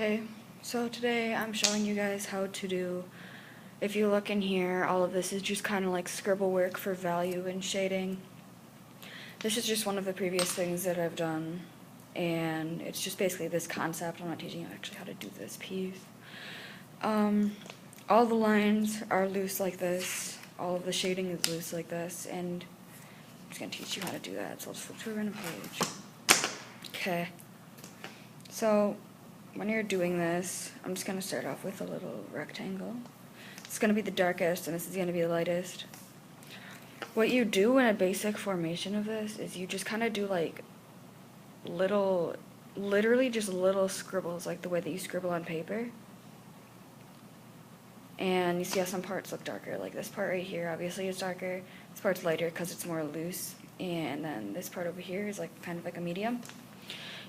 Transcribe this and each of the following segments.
Okay, so today I'm showing you guys how to do, if you look in here, all of this is just kind of like scribble work for value and shading. This is just one of the previous things that I've done, and it's just basically this concept. I'm not teaching you actually how to do this piece. All the lines are loose like this, all of the shading is loose like this, and I'm just going to teach you how to do that, so I'll just flip to a random page. Okay, so when you're doing this, I'm just going to start off with a little rectangle. It's going to be the darkest, and this is going to be the lightest. What you do in a basic formation of this is you just kind of do like little, literally just little scribbles, like the way that you scribble on paper. And you see how some parts look darker, like this part right here obviously is darker, this part's lighter because it's more loose, and then this part over here is like kind of like a medium.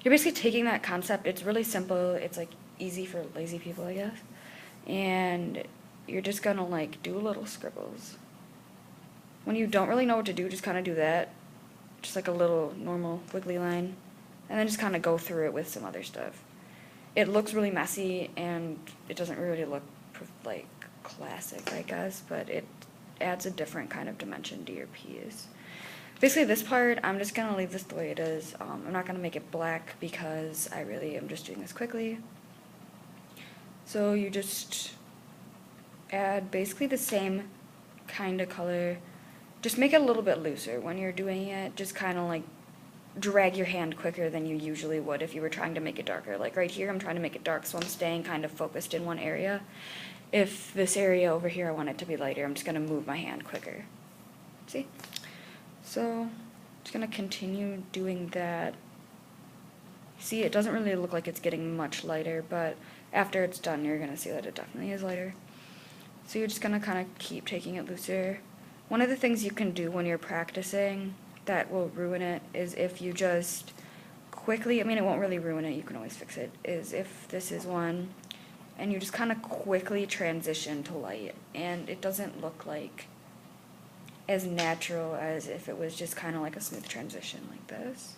You're basically taking that concept, it's really simple, it's like easy for lazy people, I guess, and you're just gonna like do little scribbles. When you don't really know what to do, just kind of do that, just like a little normal wiggly line, and then just kind of go through it with some other stuff. It looks really messy, and it doesn't really look like classic, I guess, but it adds a different kind of dimension to your piece. Basically this part, I'm just going to leave this the way it is. I'm not going to make it black because I really am just doing this quickly. So you just add basically the same kind of color. Just make it a little bit looser. When you're doing it, just kind of like drag your hand quicker than you usually would if you were trying to make it darker. Like right here, I'm trying to make it dark, so I'm staying kind of focused in one area. If this area over here I want it to be lighter, I'm just going to move my hand quicker. See? So I'm just going to continue doing that. See, it doesn't really look like it's getting much lighter, but after it's done, you're going to see that it definitely is lighter. So you're just going to kind of keep taking it looser. One of the things you can do when you're practicing that will ruin it is if you just quickly, I mean it won't really ruin it, you can always fix it, is if this is one, and you just kind of quickly transition to light, and it doesn't look like as natural as if it was just kind of like a smooth transition like this.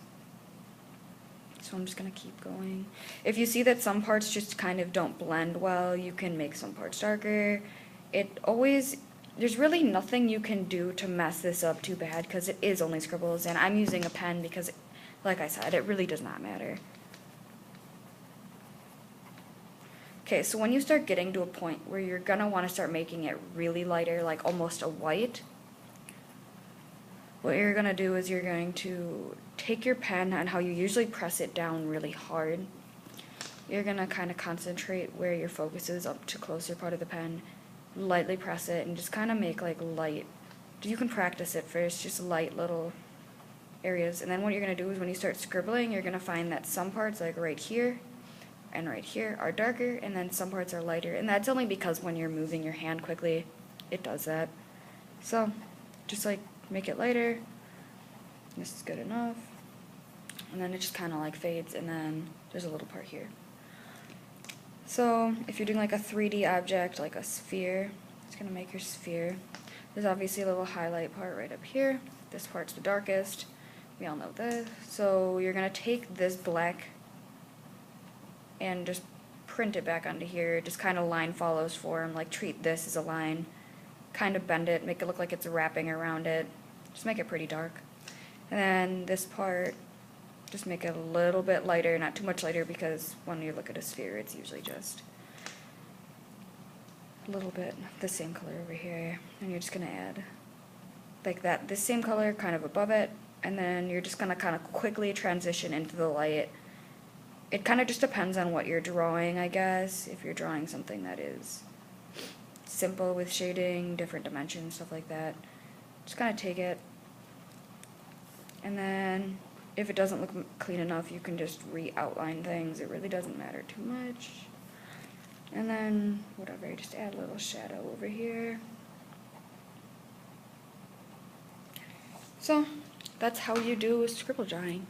So I'm just going to keep going. If you see that some parts just kind of don't blend well, you can make some parts darker. There's really nothing you can do to mess this up too bad because it is only scribbles, and I'm using a pen because, like I said, it really does not matter. Okay, so when you start getting to a point where you're going to want to start making it really lighter, like almost a white, what you're going to do is you're going to take your pen and how you usually press it down really hard. You're going to kind of concentrate where your focus is up to closer part of the pen, lightly press it, and just kind of make like light. You can practice it first, just light little areas. And then what you're going to do is when you start scribbling, you're going to find that some parts like right here and right here are darker, and then some parts are lighter. And that's only because when you're moving your hand quickly, it does that. So just like make it lighter. This is good enough. And then it just kind of like fades, and then there's a little part here. So if you're doing like a 3D object, like a sphere, it's going to make your sphere. There's obviously a little highlight part right up here. This part's the darkest. We all know this. So you're going to take this black and just print it back onto here. Just kind of line follows form, like treat this as a line. Kind of bend it, make it look like it's wrapping around it. Just make it pretty dark. And then this part, just make it a little bit lighter, not too much lighter, because when you look at a sphere, it's usually just a little bit the same color over here. And you're just going to add like that, this same color kind of above it, and then you're just going to kind of quickly transition into the light. It kind of just depends on what you're drawing, I guess. If you're drawing something that is simple with shading, different dimensions, stuff like that, just kind of take it, and then if it doesn't look clean enough, you can just re-outline things. It really doesn't matter too much. And then whatever, you just add a little shadow over here. So that's how you do scribble drawing.